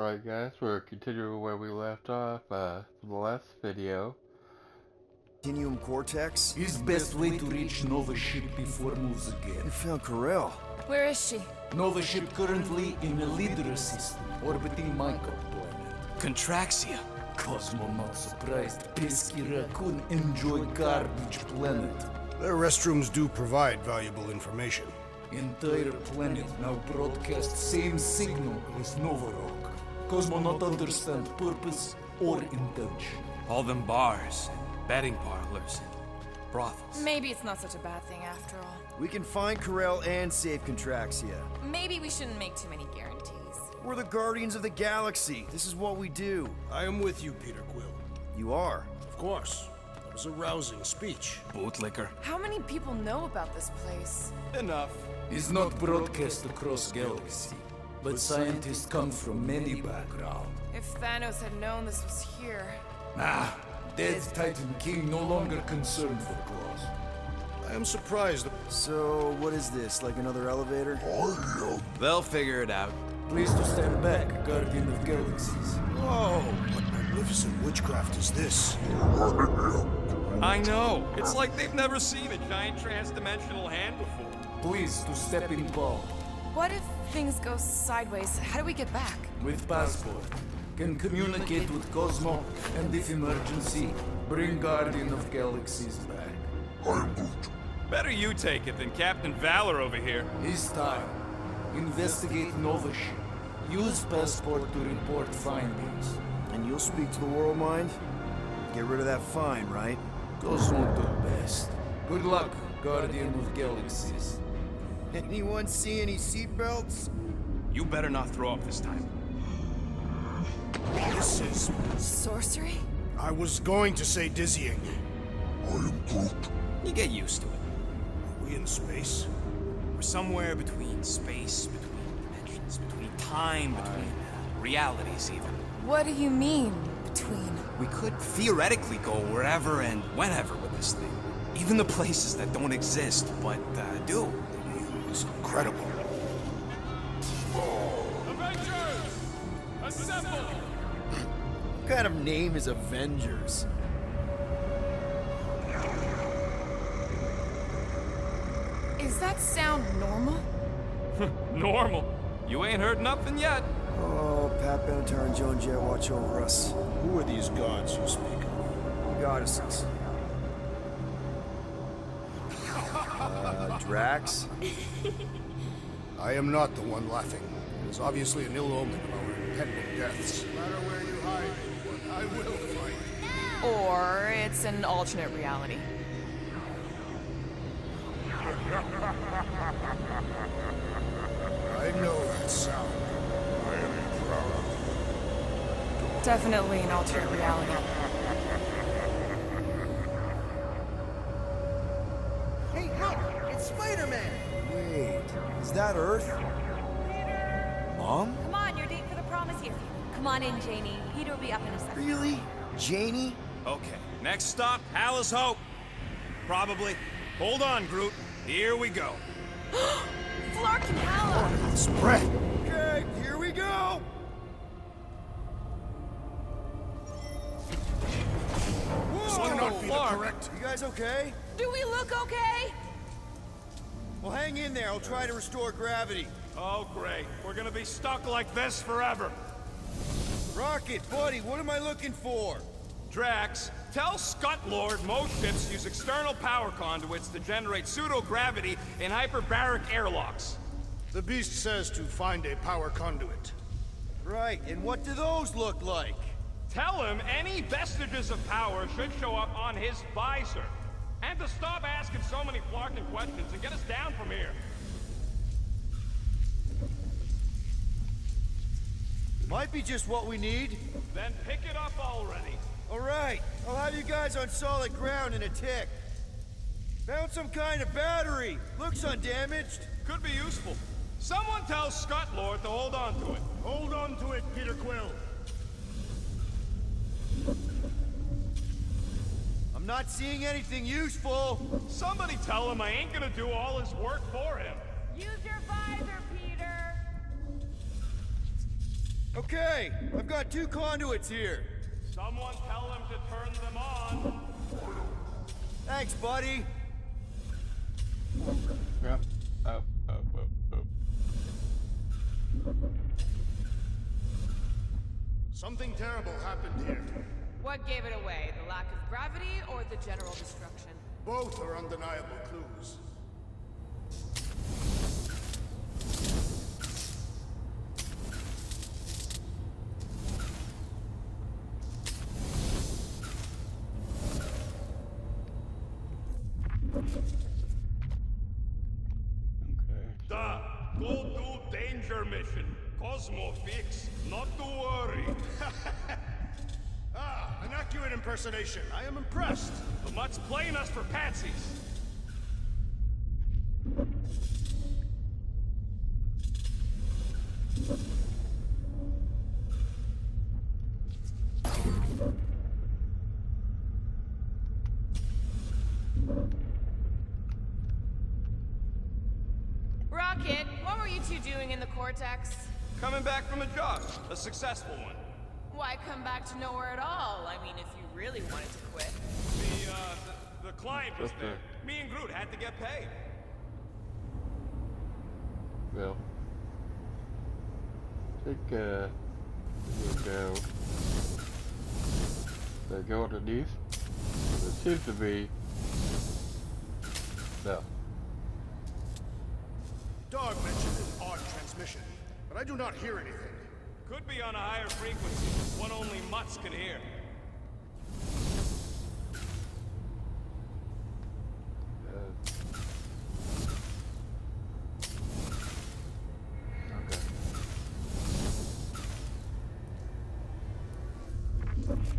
Alright guys, we're continuing where we left off from the last video. Continuum Cortex? Is best way to reach Nova ship before moves again. You found Corel. Where is she? Nova ship currently in a leader system, orbiting Michael planet. Contraxia. Cosmo not surprised. Pesky raccoon enjoy garbage planet. Their restrooms do provide valuable information. Entire planet now broadcast same signal as Nova Rock. Cosmo not understand purpose or intention. All them bars, and betting parlors, and brothels. Maybe it's not such a bad thing after all. We can find Corel and save Contraxia. Maybe we shouldn't make too many guarantees. We're the Guardians of the Galaxy. This is what we do. I am with you, Peter Quill. You are. Of course. That was a rousing speech. Bootlicker. How many people know about this place? Enough. Is not broadcast across galaxy, but scientists come from many backgrounds. If Thanos had known this was here. Dead Titan King no longer concerned for cause. I am surprised that So, what is this? Like another elevator? They'll figure it out. Please to stand back, Guardian of Galaxies. Whoa! What magnificent witchcraft is this? I know. It's like they've never seen a giant trans-dimensional hand before. Please to step in ball. What if things go sideways? How do we get back? With passport. Can communicate with Cosmo, and if emergency, bring Guardian of Galaxies back. Better you take it than Captain Valor over here. It's time. Investigate Nova ship. Use passport to report findings. And you'll speak to the World Mind? Get rid of that fine, right? Cosmo do best. Good luck, Guardian of Galaxies. Anyone see any seatbelts? You better not throw up this time. This is... Sorcery? I was going to say dizzying. You get used to it. Are we in space? We're somewhere between space, between dimensions, between time, between realities even. What do you mean, between? We could theoretically go wherever and whenever with this thing. Even the places that don't exist, but do. It's incredible. Avengers! Assemble! What kind of name is Avengers? Is that sound normal? Normal. You ain't heard nothing yet. Oh, Pat Benatar and Joan Jett watch over us. Who are these gods you speak of? Goddesses. Drax? I am not the one laughing. It is obviously an ill omen of our impending deaths. No matter where you hide anyone, I will find you. Or it's an alternate reality. I know that sound. I am proud. Definitely an alternate reality. Hey, look! It's Spider-Man! Wait, is that Earth? Mom? Come on, your date for the prom is here. Come on in, Janie. Peter will be up in a second. Really? Janie? Okay, next stop, Hallis Hope. Probably. Hold on, Groot. Here we go. Flark and Hala! Spread! Okay, here we go! This cannot be the Clark. correct. You guys okay? Do we look okay? Well, hang in there. I'll try to restore gravity. Oh, great. We're gonna be stuck like this forever. Rocket, buddy, what am I looking for? Drax, tell Scut-Lord most ships use external power conduits to generate pseudo-gravity in hyperbaric airlocks. The beast says to find a power conduit. Right, and what do those look like? Tell him any vestiges of power should show up on his visor. And to stop asking so many flarking questions and get us down from here. Might be just what we need. Then pick it up already. All right, I'll have you guys on solid ground in a tick. Found some kind of battery. Looks undamaged. Could be useful. Someone tell Scut-Lord to hold on to it. Hold on to it, Peter Quill. I'm not seeing anything useful. Somebody tell him I ain't gonna do all his work for him. Use your visor, Peter. Okay, I've got 2 conduits here. Someone tell him to turn them on. Thanks, buddy. Yep. Up. Something terrible happened here. What gave it away? The lack of gravity or the general destruction? Both are undeniable clues. Da, go do danger mission. Cosmo fix, not to worry. An accurate impersonation. I am impressed. The Mutt's playing us for patsies. Rocket, what were you two doing in the Cortex? Coming back from a job, a successful one. Why come back to nowhere at all? I mean, if you really wanted to quit. The client was there. Me and Groot had to get paid. Well. I think, we'll go. They go underneath. It seems to be. No. Dog mentioned an odd transmission, but I do not hear anything. Could be on a higher frequency, one only Mutts can hear. Okay. Let's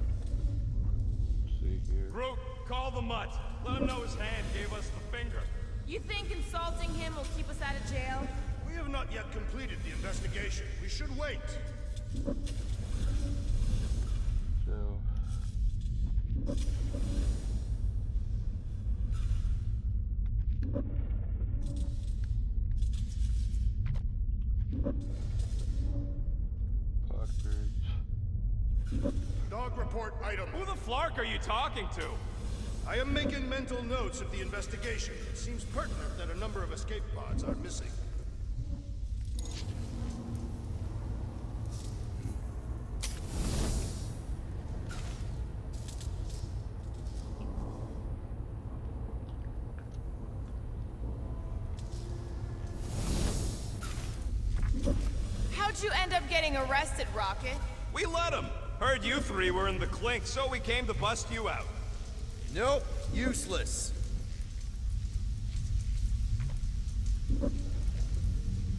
see here. Groot, call the Mutt. Let him know his hand gave us the finger. You think insulting him will keep us out of jail? We have not yet completed the investigation. We should wait. So. Dog report item. Who the flark are you talking to? I am making mental notes of the investigation. It seems pertinent that a number of escape pods are missing. How'd you end up getting arrested, Rocket? We let him. Heard you three were in the clink, so we came to bust you out. Nope, useless.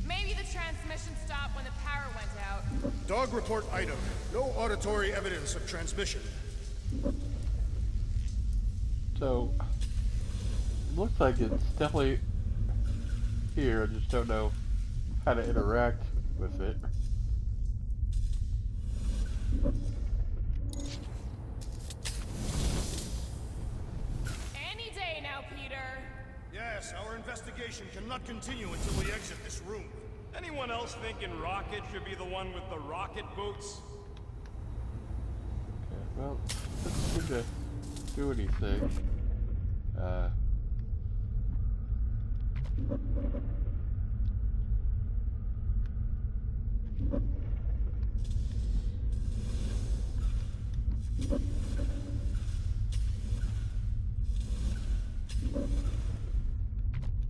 Maybe the transmission stopped when the power went out. Dog report item. No auditory evidence of transmission. So, it looks like it's definitely here. I just don't know how to interact with it. Any day now, Peter. Yes, our investigation cannot continue until we exit this room. Anyone else thinking Rocket should be the one with the rocket boots? Okay, well, doesn't seem to do anything.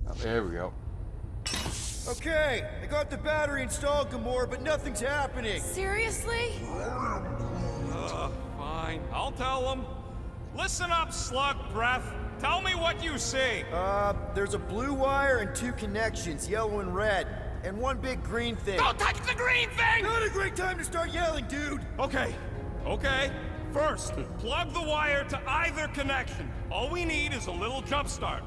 Oh, there we go. Okay, I got the battery installed, Gamora, but nothing's happening. Seriously? Fine. I'll tell them. Listen up, slug breath. Tell me what you see. There's a blue wire and 2 connections, yellow and red, and 1 big green thing. Don't touch the green thing! Not a great time to start yelling, dude! Okay. First, plug the wire to either connection. All we need is a little jump start.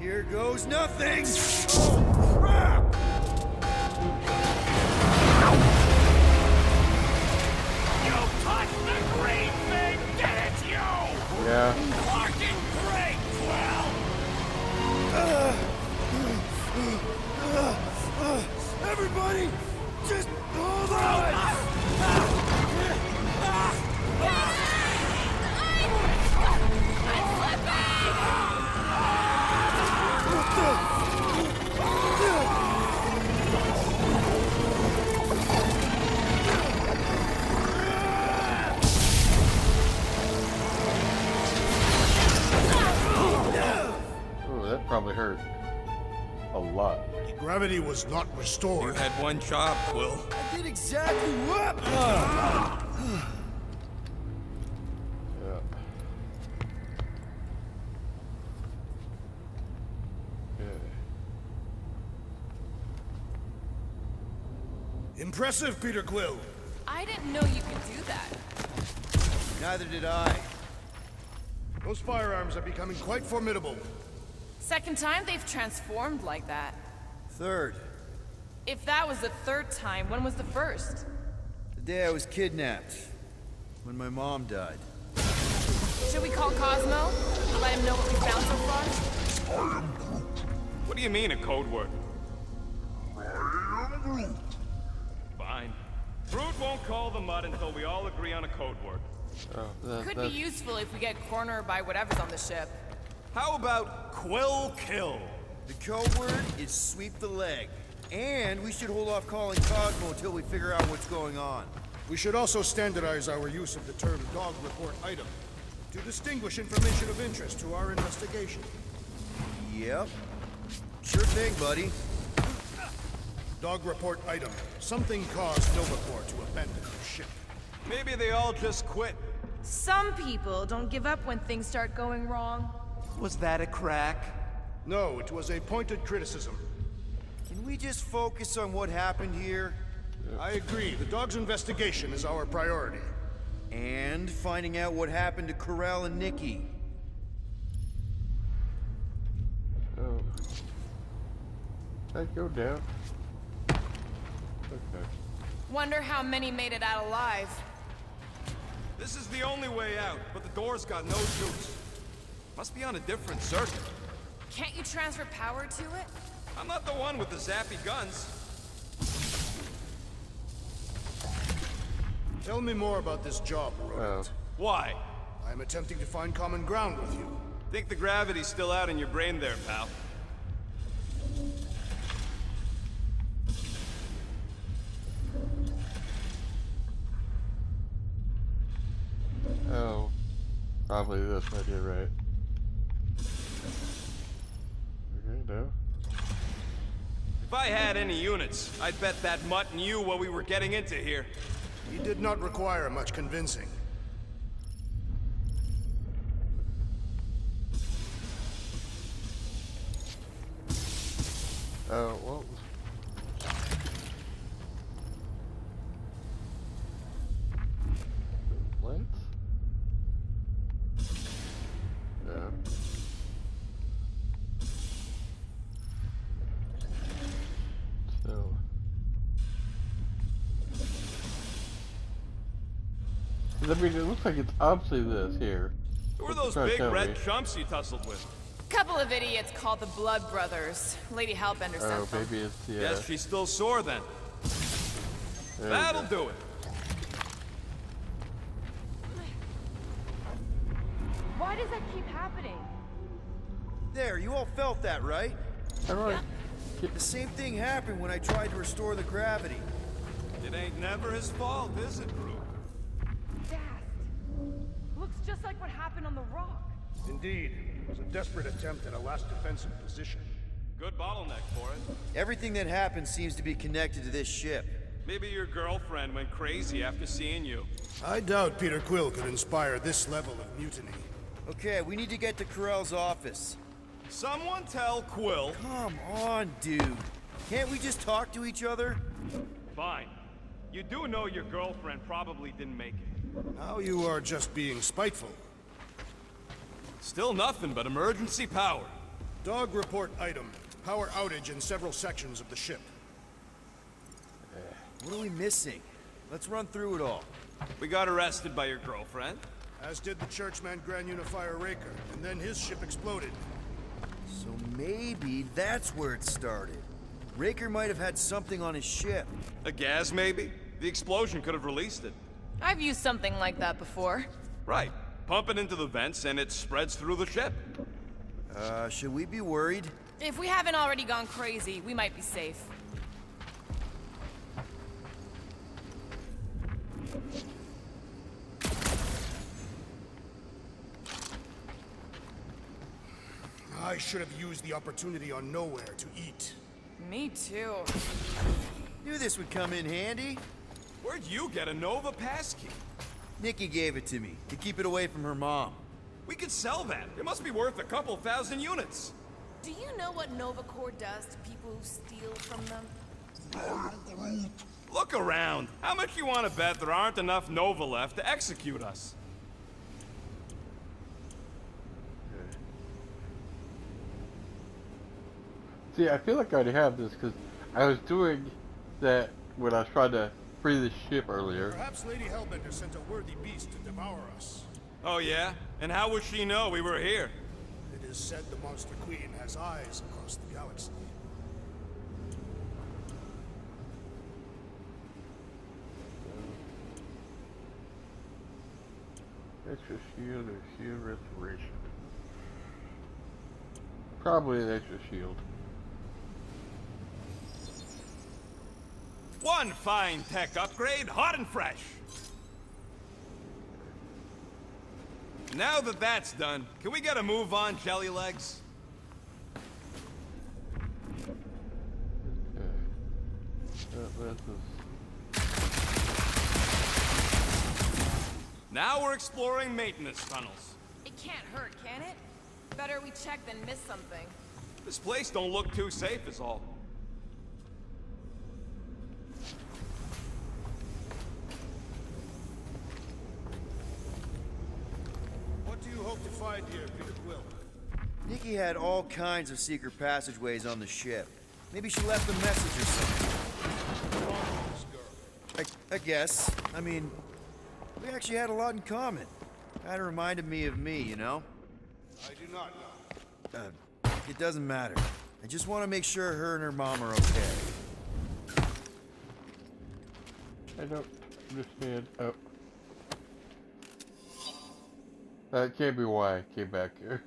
Here goes nothing! Oh, crap! You touched the green thing! Get it, you! Yeah. Fucking great, Quill! Everybody! Just hold on! Oh, that probably hurt a lot. Gravity was not You restored. had one job, Quill. I did exactly what? Yeah. Okay. Impressive, Peter Quill. I didn't know you could do that. Neither did I. Those firearms are becoming quite formidable. Second time they've transformed like that. Third, If that was the third time, when was the first? the day I was kidnapped. When my mom died. Should we call Cosmo? Let him know what we found so far? What do you mean, a code word? Fine. Groot won't call the mud until we all agree on a code word. Oh, that, Could be useful if we get cornered by whatever's on the ship. How about Quill Kill? The code word is sweep the leg. And we should hold off calling Cosmo until we figure out what's going on. We should also standardize our use of the term dog report item to distinguish information of interest to our investigation. Yep. Sure thing, buddy. Dog report item. Something caused Novaport to abandon the ship. Maybe they all just quit. Some people don't give up when things start going wrong. Was that a crack? No, it was a pointed criticism. Can we just focus on what happened here? I agree. The dog's investigation is our priority. And finding out what happened to Corral and Nikki. Oh. That go down. Okay. Wonder how many made it out alive. This is the only way out, but the door's got no chutes. Must be on a different circuit. Can't you transfer power to it? I'm not the one with the zappy guns. Tell me more about this job, Rodent. Why? I'm attempting to find common ground with you. Think the gravity's still out in your brain there, pal. Oh. Probably this idea, right? Okay, no. If I had any units, I'd bet that mutt knew what we were getting into here. He did not require much convincing. Oh, well. What? Yeah. So. I mean, it looks like it's obviously this here. Who were those Try to big tell red me. chumps you tussled with? Couple of idiots called the Blood Brothers. Lady Hellbender sent Oh, them. maybe it's the. Guess she's still sore then. There we That'll go. do it. Why does that keep happening? There, you all felt that, right? How do I The same thing happened when I tried to restore the gravity. It ain't never his fault, is it, Groot? Dast. Looks just like what happened on the rock. Indeed, it was a desperate attempt at a last defensive position. Good bottleneck for it. Everything that happened seems to be connected to this ship. Maybe your girlfriend went crazy after seeing you. I doubt Peter Quill could inspire this level of mutiny. Okay, we need to get to Corral's office. Someone tell Quill. Come on, dude. Can't we just talk to each other? Fine. You do know your girlfriend probably didn't make it. Now you are just being spiteful. Still nothing but emergency power. Dog report item. Power outage in several sections of the ship. What are we missing? Let's run through it all. We got arrested by your girlfriend. As did the Churchman Grand Unifier Raker, and then his ship exploded. So maybe that's where it started. Raker might have had something on his ship. A gas, maybe? The explosion could have released it. I've used something like that before. Right. Pump it into the vents and it spreads through the ship. Should we be worried? If we haven't already gone crazy, we might be safe. I should have used the opportunity on Nowhere to eat. Me too. Knew this would come in handy. Where'd you get a Nova passkey? Nikki gave it to me, to keep it away from her mom. We could sell that. It must be worth a couple thousand units. Do you know what Nova Corps does to people who steal from them? Look around. How much you want to bet there aren't enough Nova left to execute us? See, I feel like I already have this because I was doing that when I was trying to free the ship earlier. Perhaps Lady Hellbender sent a worthy beast to devour us. Oh yeah? And how would she know we were here? It is said the Monster Queen has eyes across the galaxy. Extra shield or shield restoration. Probably an extra shield. One fine tech upgrade, hot and fresh. Now that that's done, can we get a move on, Jelly Legs? Okay. That's Now we're exploring maintenance tunnels. It can't hurt, can it? Better we check than miss something. This place don't look too safe is all. What do you hope to find here, Peter Quill? Nikki had all kinds of secret passageways on the ship. Maybe she left a message or something. This girl. I guess. I mean, we actually had a lot in common. Kinda reminded me of me, you know? I do not know. It doesn't matter. I just want to make sure her and her mom are okay. I don't understand. Oh. That can't be why I came back here.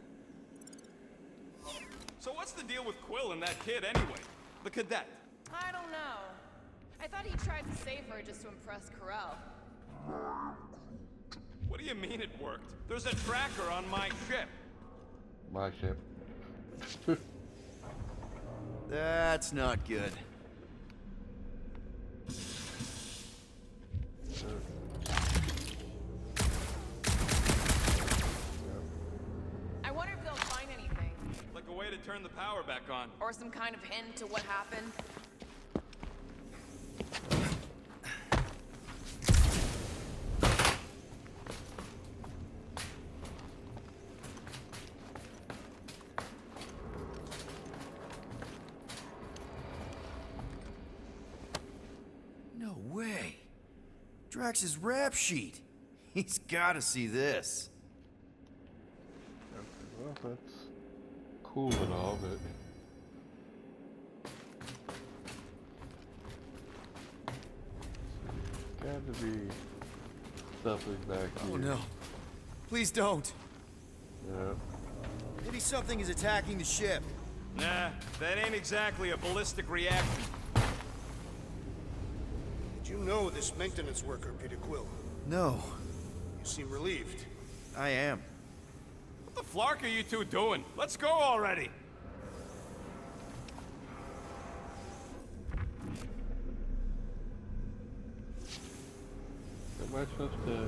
So what's the deal with Quill and that kid anyway? The cadet. I don't know. I thought he tried to save her just to impress Corel. What do you mean it worked? There's a tracker on my ship. My ship. That's not good. I wonder if they'll find anything. Like a way to turn the power back on. Or some kind of hint to what happened. No way. Drax's rap sheet. He's gotta see this. Well, that's cool and all, but got to be something back here. Oh no. Please don't. Yeah. Maybe something is attacking the ship. Nah, that ain't exactly a ballistic reaction. Did you know this maintenance worker, Peter Quill? No, You seem relieved. I am. What the flark are you two doing? Let's go already. Am I supposed to?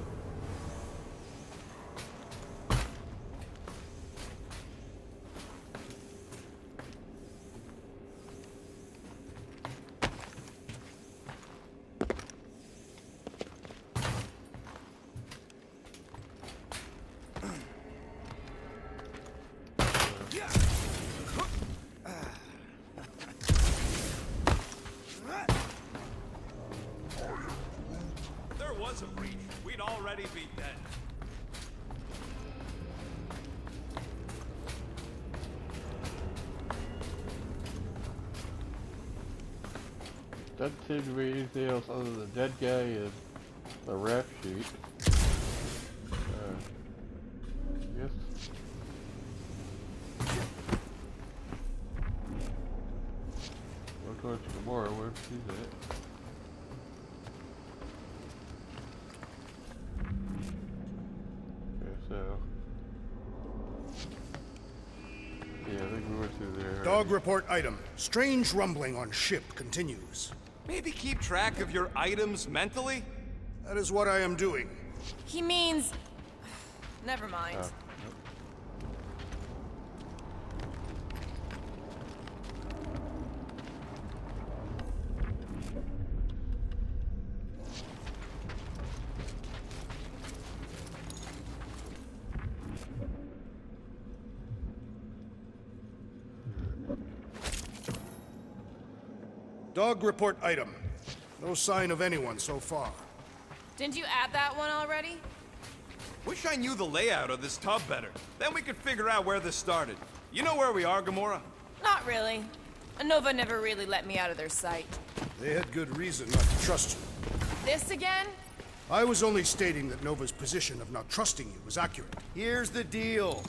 There was a breach. We'd already be dead. Doesn't seem to be anything else other than the dead guy and the rap sheet. Yes. Go towards Gamora, where she's at. Okay, so. Yeah, I think we went through there. Dog report item. Strange rumbling on ship continues. Maybe keep track of your items mentally? That is what I am doing. He means... Never mind. Dog report item. No sign of anyone so far. Didn't you add that one already? Wish I knew the layout of this tub better. Then we could figure out where this started. You know where we are, Gamora? Not really. Nova never really let me out of their sight. They had good reason not to trust you. This again? I was only stating that Nova's position of not trusting you was accurate. Here's the deal.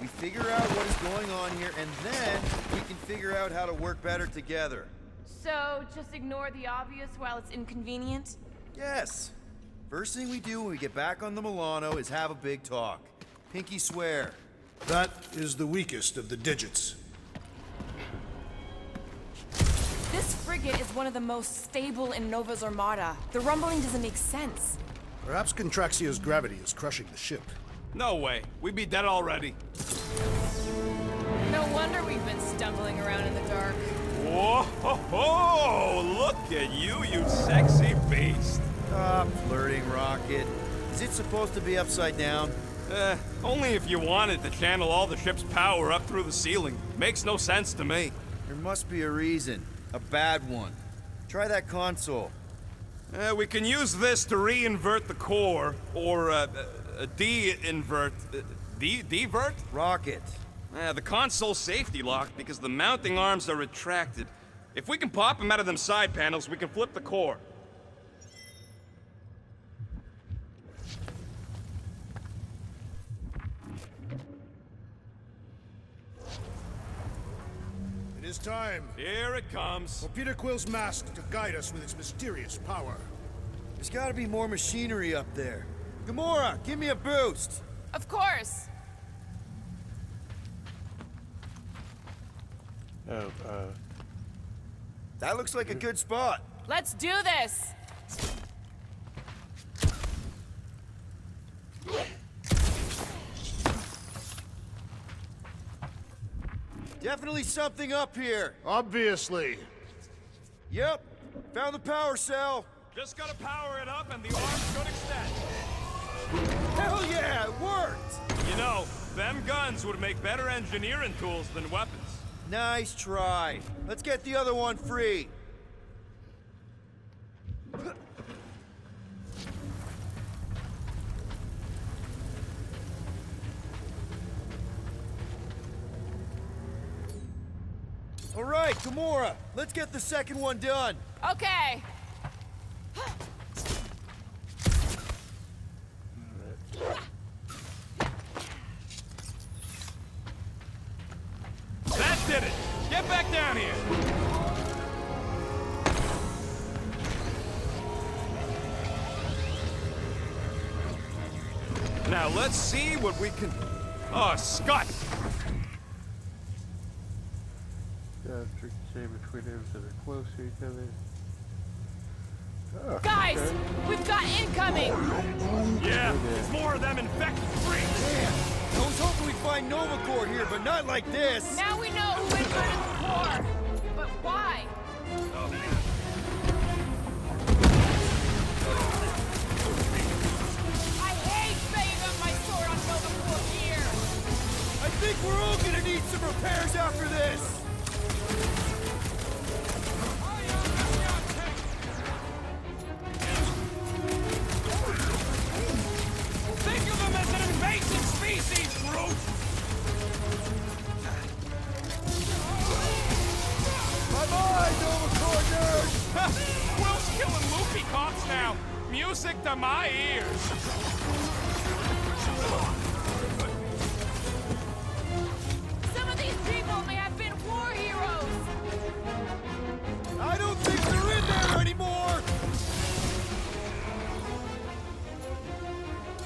We figure out what is going on here, and then we can figure out how to work better together. So, just ignore the obvious while it's inconvenient? Yes. First thing we do when we get back on the Milano is have a big talk. Pinky swear. That is the weakest of the digits. This frigate is one of the most stable in Nova's armada. The rumbling doesn't make sense. Perhaps Contraxia's gravity is crushing the ship. No way. We'd be dead already. No wonder we've been stumbling around in the dark. Whoa! Ho, ho, look at you, you sexy beast. Stop flirting, Rocket. Is it supposed to be upside down? Only if you wanted to channel all the ship's power up through the ceiling. Makes no sense to me. There must be a reason. A bad one. Try that console. We can use this to re-invert the core, or de-invert... Divert? Rocket. The console's safety locked because the mounting arms are retracted. If we can pop them out of them side panels, we can flip the core. It is time Here it comes. for Peter Quill's mask to guide us with its mysterious power. There's gotta be more machinery up there. Gamora, give me a boost! Of course! Oh, That looks like a good spot. Let's do this! Definitely something up here. Obviously. Yep, found the power cell. Just gotta power it up and the arms should extend. Hell yeah, it worked! You know, them guns would make better engineering tools than weapons. Nice try. Let's get the other one free. All right, Gamora, let's get the second one done. Okay! That did it! Get back down here! Now let's see what we can... Oh, Scott! Ricochet between them so they're close to each other. Oh, Guys! okay. We've got incoming! Yeah, it's more of them infected freaks! Damn, I was hoping we'd find Nova Corps here, but not like this. Now we know who inverted the core! But why? I hate saving my sword on Nova Corps gear! I think we're all gonna need some repairs after this. Think of them as an invasive species, Groot! Bye-bye, Nova Corps nerds! cops now. Music to my ears. Some of these people may have been war heroes. I don't think they're in there anymore!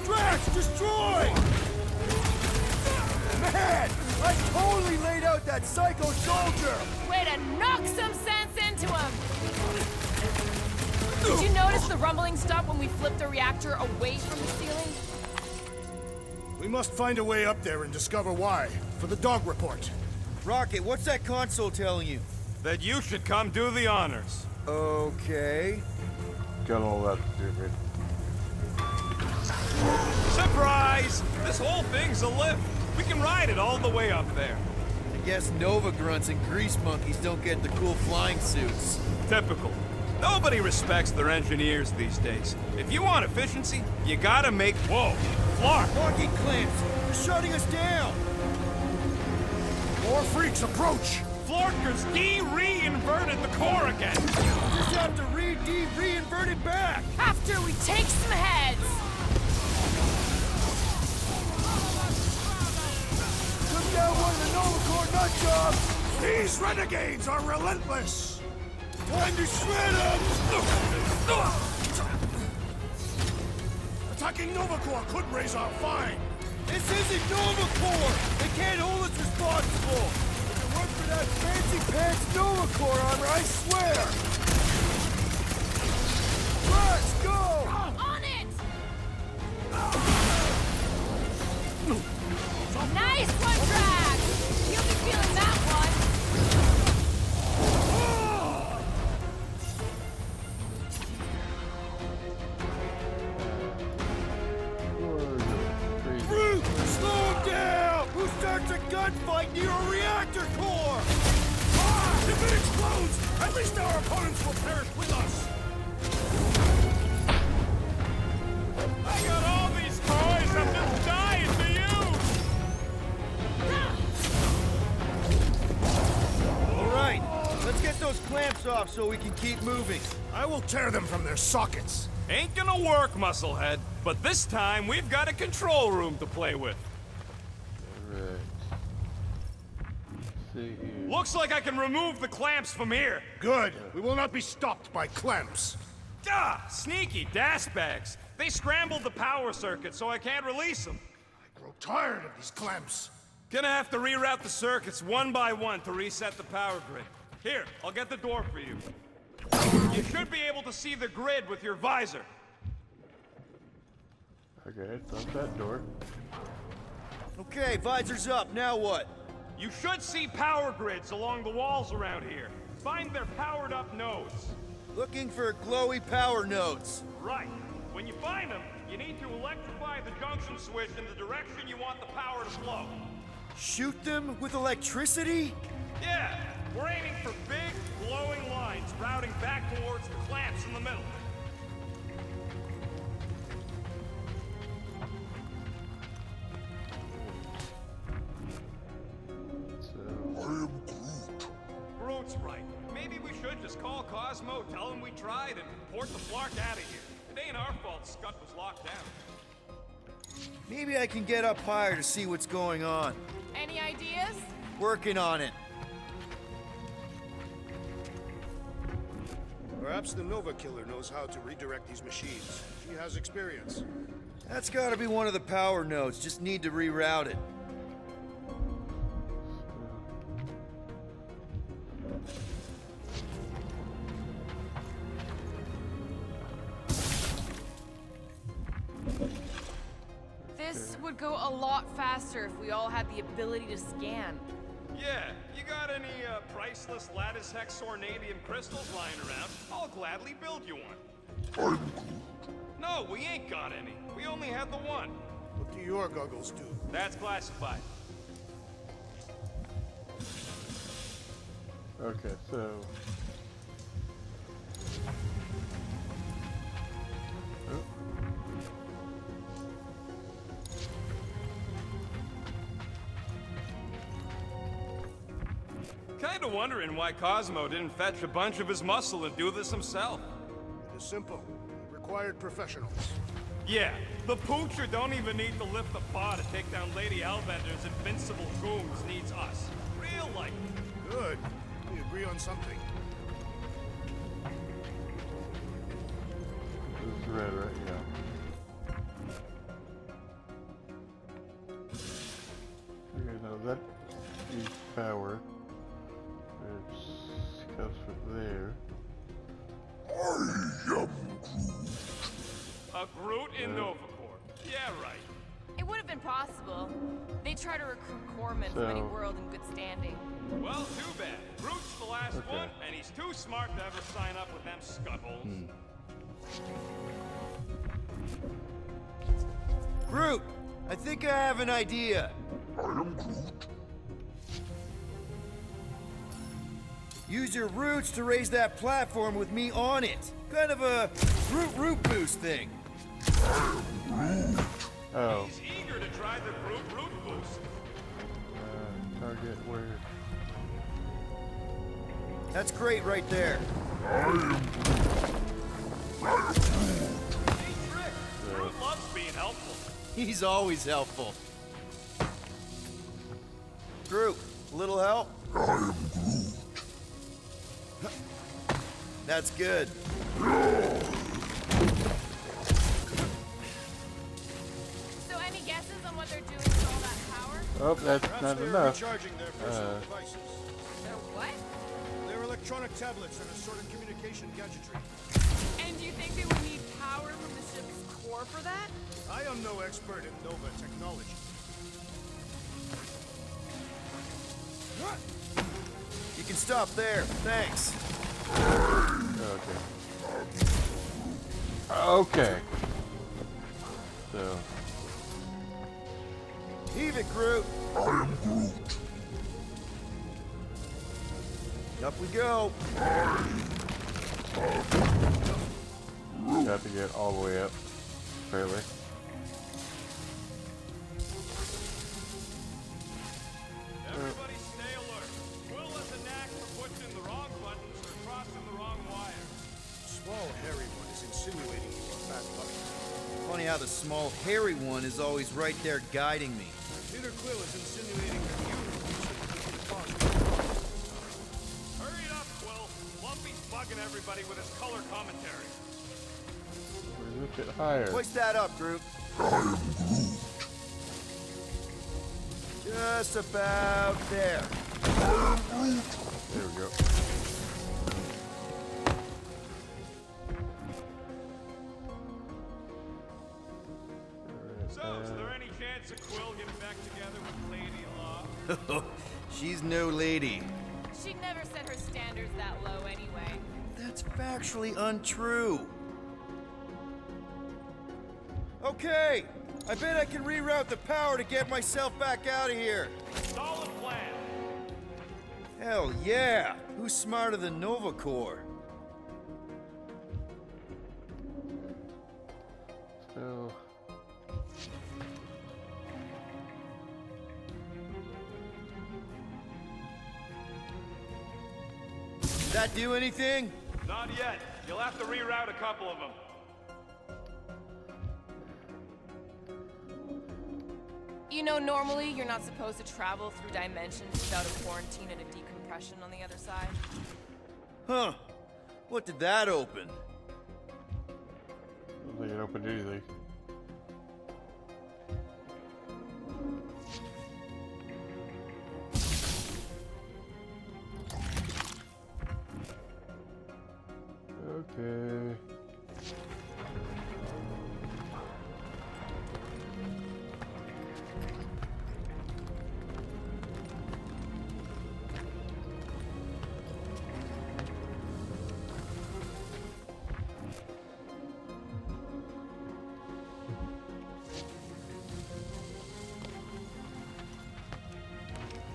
Drax, destroy! Man! I totally laid out that psycho soldier! Way to knock some sense into him. Did you notice the rumbling stopped when we flipped the reactor away from the ceiling? We must find a way up there and discover why, for the dog report. Rocket, what's that console telling you? That you should come do the honors. Okay. Got all that stupid. Surprise! This whole thing's a lift. We can ride it all the way up there. I guess Nova grunts and grease monkeys don't get the cool flying suits. Typical. Nobody respects their engineers these days. If you want efficiency, you gotta make... Whoa! Flark! Walking clamps! They're shutting us down! More freaks approach! Flarkers de-reinverted the core again! Just have to re-invert it back! After we take some heads. Took down one of the Nova Corps nut jobs! These renegades are relentless! Time to shred them! Attacking Nova Corps could raise our fine! This isn't Nova Corps! They can't hold us responsible! If it weren't for that fancy pants Nova Corps armor, I swear! Let's go! On it! Nice one, Drax! You'll be feeling that one. Brute! Slow him down! Who starts a gunfight near a reactor core? Ah! If it explodes, at least our opponents will perish with us! I got all these toys, I'm just dying to use! All right, let's get those clamps off so we can keep moving. I will tear them from their sockets! Ain't gonna work, Musclehead. But this time, we've got a control room to play with. Alright. See here. Looks like I can remove the clamps from here. Good! We will not be stopped by clamps! Ah, sneaky das bags. They scrambled the power circuit, so I can't release them. I grow tired of these clamps! Gonna have to reroute the circuits one by one to reset the power grid. Here, I'll get the door for you. You should be able to see the grid with your visor. Okay, it's on that door. Okay, visor's up, now what? You should see power grids along the walls around here. Find their powered up nodes. Looking for glowy power nodes. Right. When you find them, you need to electrify the junction switch in the direction you want the power to flow. Shoot them with electricity? Yeah, we're aiming for big, glowing lines routing back towards the clamps in the middle. So, Groot's right. Maybe we should just call Cosmo, tell him we tried, and port the Flark out of here. It ain't our fault Scud was locked down. Maybe I can get up higher to see what's going on. Any ideas? Working on it. Perhaps the Nova Killer knows how to redirect these machines. She has experience. That's gotta be one of the power nodes, just need to reroute it. This would go a lot faster if we all had the ability to scan. Yeah, you got any priceless lattice hex ornadium crystals lying around? I'll gladly build you one. No, we ain't got any. We only had the one. What do your goggles do? That's classified. okay, so. Oh. Kinda wondering why Cosmo didn't fetch a bunch of his muscle and do this himself. It is simple. It required professionals. Yeah, the poocher don't even need to lift the bar to take down Lady Hellbender's invincible goons needs us. Real life. Good. We agree on something. This is red, right? Yeah. Okay, now that is power. It comes from there. A Groot in Novacorp. Yeah, right. It would have been possible. They try to recruit corpsmen from any So- world in good standing. Well, too bad. Groot's the last Okay. one, and he's too smart to ever sign up with them scuttholes. Groot, I think I have an idea. Use your roots to raise that platform with me on it. Kind of a root boost thing. Oh, He's eager to try the Groot root boost. target where? That's great right there. Hey, Trick. Groot loves being helpful. He's always helpful. Groot, a little help? That's good. So any guesses on what they're doing with all that power? Oh, that's Perhaps not they're enough. recharging their personal devices. They're what? They're electronic tablets and assorted communication gadgetry. And do you think they would need power from the ship's core for that? I am no expert in Nova technology. You can stop there. Thanks. Okay. Okay. So, Heave it, Groot. Up we go. got to get all the way up, apparently. Everybody stay alert. Will has a knack for pushing the wrong buttons or crossing the wrong wires. Small, hairy one is insinuating you are bad luck. Funny how the small, hairy one is always right there guiding me. Peter Quill is insinuating that you should be the cause. Hurry it up, Quill. Lumpy's bugging everybody with his color commentary. Lift it higher. Hoist that up, Groot. Just about there. There we go. So, is there any chance of Quill getting back together with Lady Law? She's no lady. She'd never set her standards that low anyway. That's factually untrue. Okay, I bet I can reroute the power to get myself back out of here. Solid plan. Hell yeah! Who's smarter than Nova Corps? So, Did that do anything? Not yet. You'll have to reroute a couple of them. You know, normally you're not supposed to travel through dimensions without a quarantine and a decompression on the other side. Huh. What did that open? I don't think it opened anything. Okay.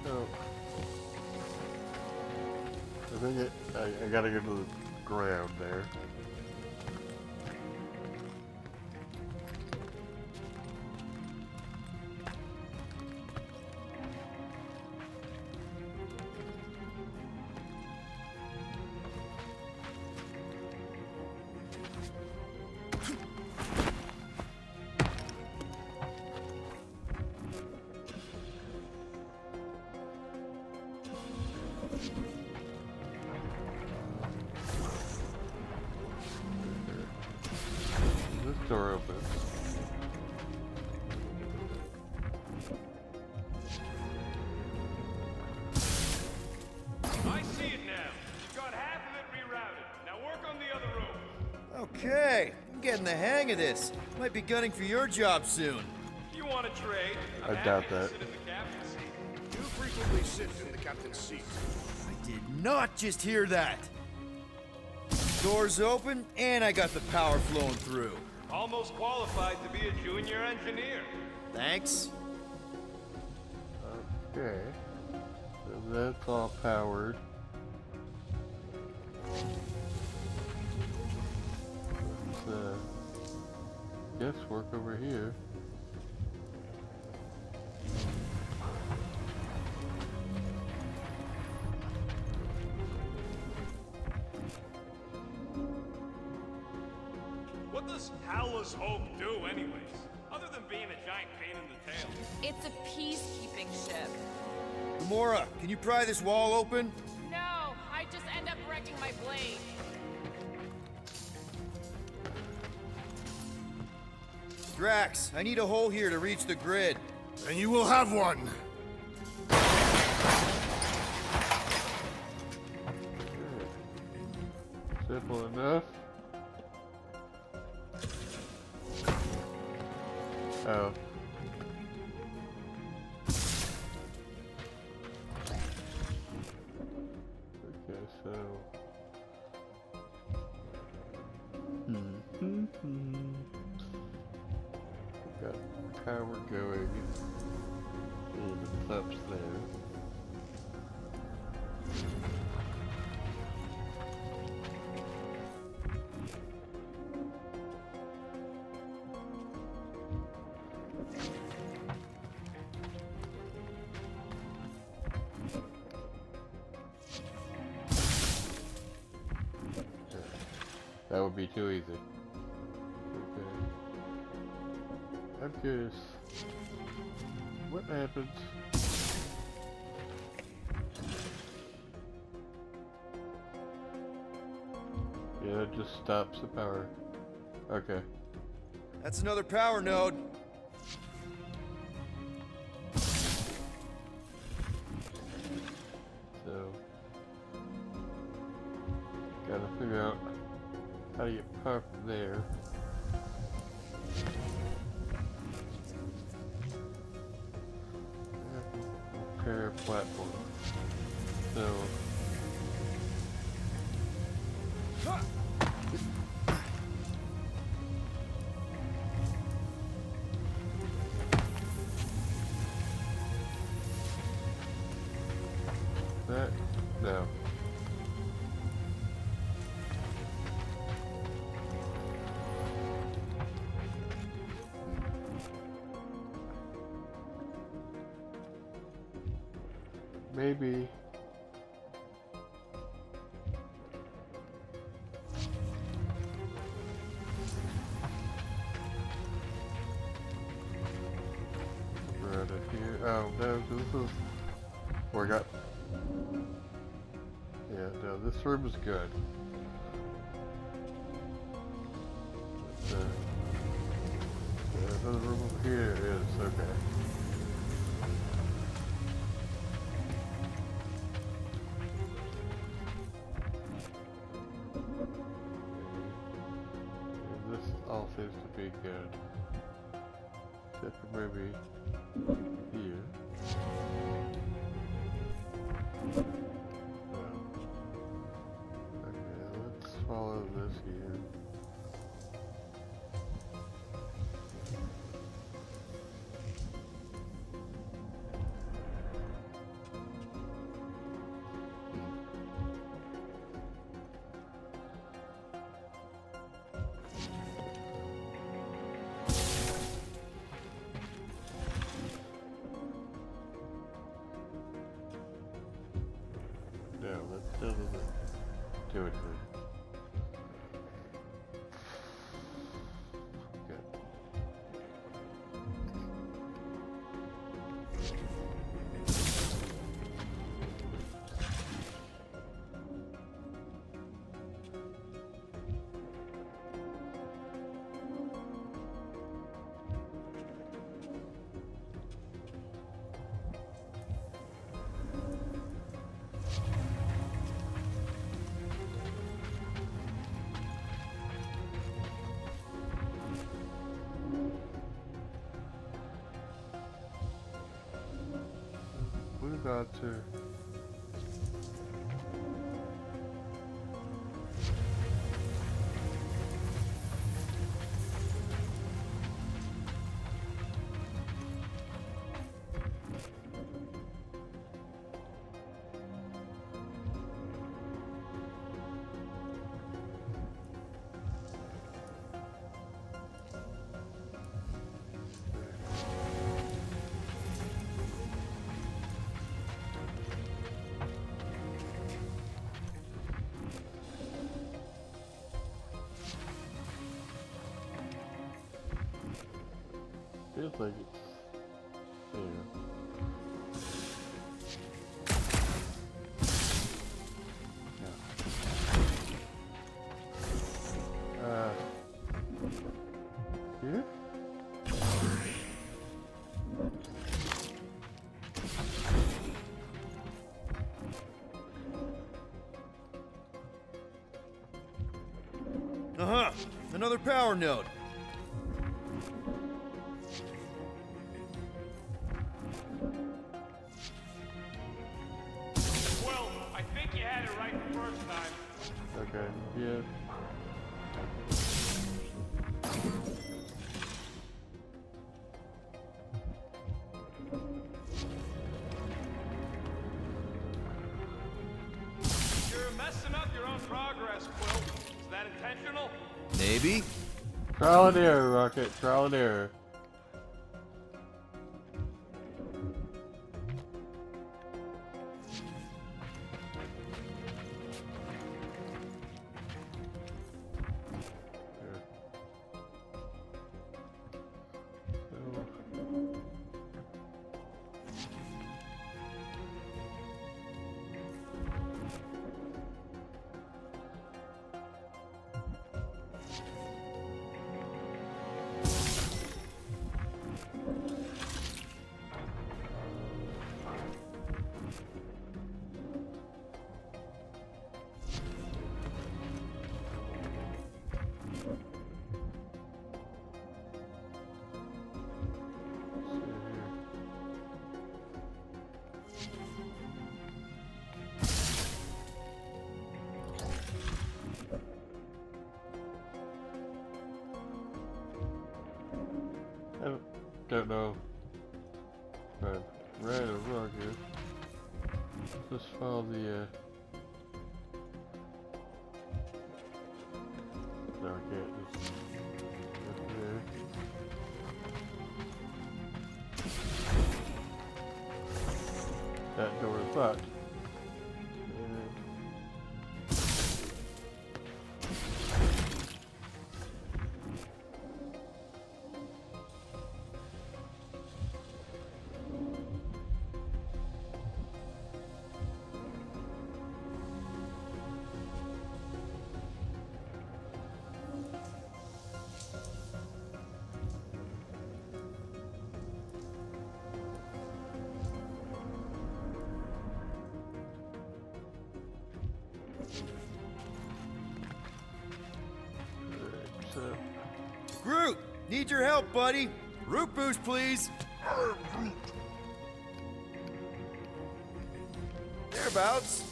So, I think I gotta go to the ground there. door open. I see it now. You've got half of it rerouted. Now work on the other room. Okay, I'm getting the hang of this. Might be gunning for your job soon. If you want to trade, I'm I doubt happy to that. sit in the captain's seat. You frequently sit in the captain's seat. I did not just hear that. Doors open, and I got the power flowing through. Almost qualified to be a junior engineer. Thanks. Okay. So that's all powered. Let's, guess work over here. What does Howler's Hope do, anyways? Other than being a giant pain in the tail. It's a peacekeeping ship. Gamora, can you pry this wall open? No, I just end up wrecking my blade. Drax, I need a hole here to reach the grid. And you will have one. Simple enough. Oh. Okay, so. Got power going. And it's up there. That would be too easy. Okay. I'm curious. What happens? Yeah, it just stops the power. Okay. That's another power node. So, gotta figure out how to get power from there. Repair platform. So, that no. Maybe. Right up here. Oh no, this is where I got. Yeah, no, this room is good. Yeah, another room over here is okay. And this all seems to be good. Except for maybe here. No. Okay, let's follow this here. No, that still doesn't do anything. Good. got to. Feels like it's there. Here? Uh-huh. Another power node. Well, I think you had it right the first time. Okay, yeah. You're messing up your own progress, Quill. Is that intentional? Maybe. Trial and error, Rocket. Trial and error. I don't know if I've read or wrong here. Let's follow the no, I can't just go there. That door is locked. Groot, need your help, buddy. Root boost, please. Thereabouts.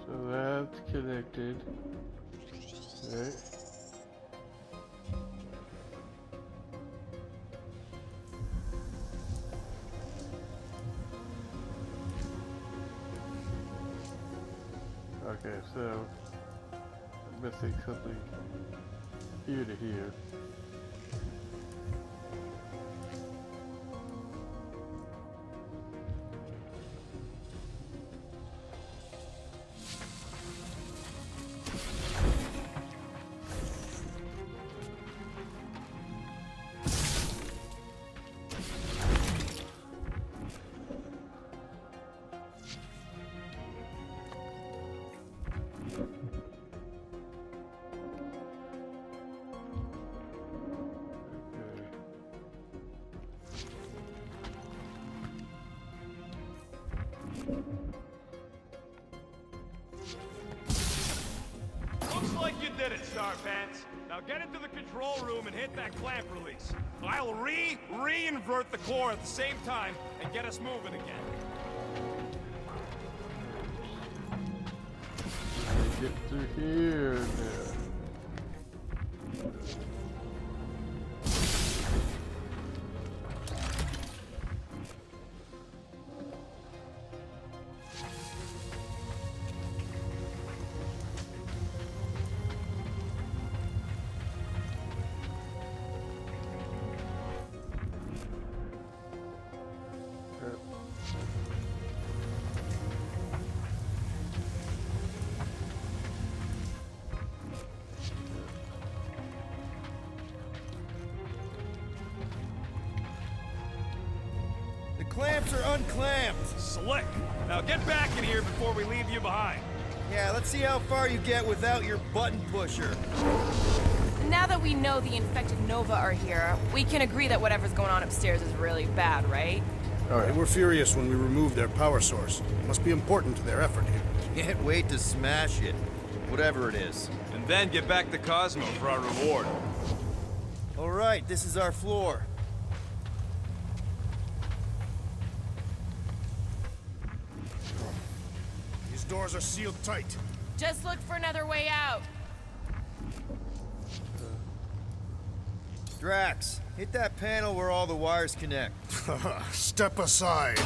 So that's connected. Right. Okay, so I'm missing something here to here. did it, Starpants. Now get into the control room and hit that clamp release. I'll re-invert the core at the same time and get us moving again. Get through here now. The clamps are unclamped. Slick. Now get back in here before we leave you behind. Yeah, let's see how far you get without your button pusher. Now that we know the infected Nova are here, we can agree that whatever's going on upstairs is really bad, right? They were furious when we removed their power source. Must be important to their effort here. Can't wait to smash it. Whatever it is. And then get back to Cosmo for our reward. All right, this is our floor. These doors are sealed tight. Just look for another way out. Drax, hit that panel where all the wires connect. Step aside.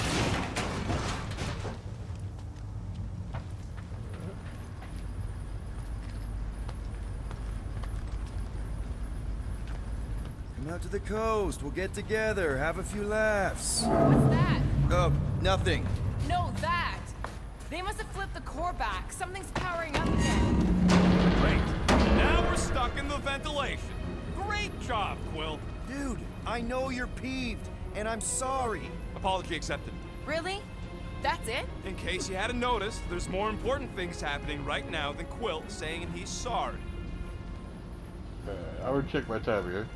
Come out to the coast. We'll get together, have a few laughs. What's that? Oh, nothing. No, that. They must have flipped the core back. Something's powering up again. Great. Now we're stuck in the ventilation. Great job, Quill. Dude, I know you're peeved, and I'm sorry. Apology accepted. Really? That's it? In case you hadn't noticed, there's more important things happening right now than Quill saying he's sorry. I would check my time here.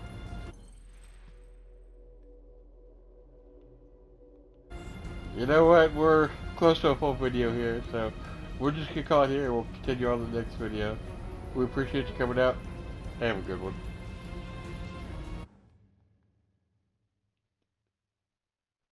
You know what? We're close to a full video here, so we're just gonna call it here. We'll continue on the next video. We appreciate you coming out. Have a good one.